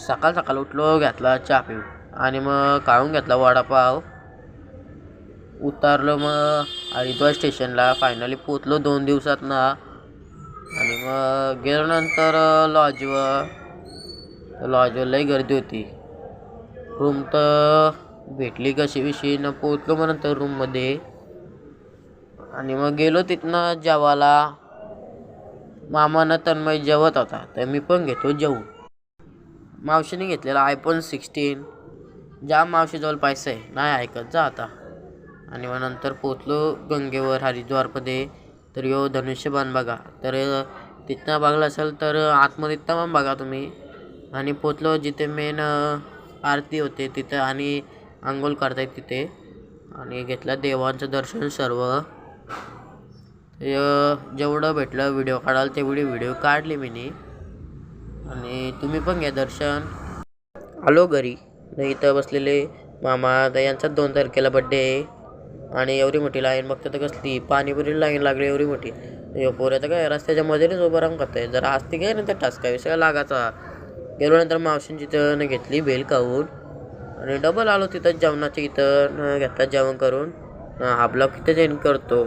सकाळ सकाळ उठलो, घेतला चहा पिऊ आणि मग खाऊन घेतला वडापाव. उतरलो मग हरिद्वार स्टेशनला. फायनली पोचलो 2 दिवसात ना. आणि मग गेल्यानंतर लॉजवर लई गर्दी होती. रूम तर भेटली कशी विषयी न. पोचलो मग नंतर रूममध्ये आणि मग गेलो तिथनं जेवायला. मामानं तन्मय जेवत होता तर मी पण घेतो जेवून. मावशीने घेतलेला iPhone 16. जाम मावशीजवळ पैसे आहे, नाही ऐकत जा आता. आणि मग नंतर पोचलो गंगेवर हरिद्वारमध्ये. तर यो धनुष्यबाण बघा. तर तिथनं बघलं असेल तर आतमध्ये पण बघा तुम्ही. आणि पोचलो जिथे मेन आरती होते तिथं आणि अंघोळ करतायत तिथे. आणि घेतलं देवांचं दर्शन सर्व. जेवढं भेटलं व्हिडिओ काढाल तेवढी व्हिडिओ काढली मी. आणि तुम्ही पण घ्या दर्शन. आलो घरी. नाही इथं बसलेले मामा. तर यांचा 2 तारखेला बड्डे आहे. आणि एवढी मोठी लाईन बघता तर कसली पाणीपुरी लाईन लागली एवढी मोठी. पोरं तर काय रस्त्याच्या मध्येच उभं राहून खात जरा असते काय ना त्या टास्का विषय लागायचा. गेलो नंतर मावशींची तिथं घेतली बेल खाऊन. आणि डबल आलो तिथं जेवणाच्या इथं घेतला जेवण करून. हा ब्लॉग तिथं एंड करतो.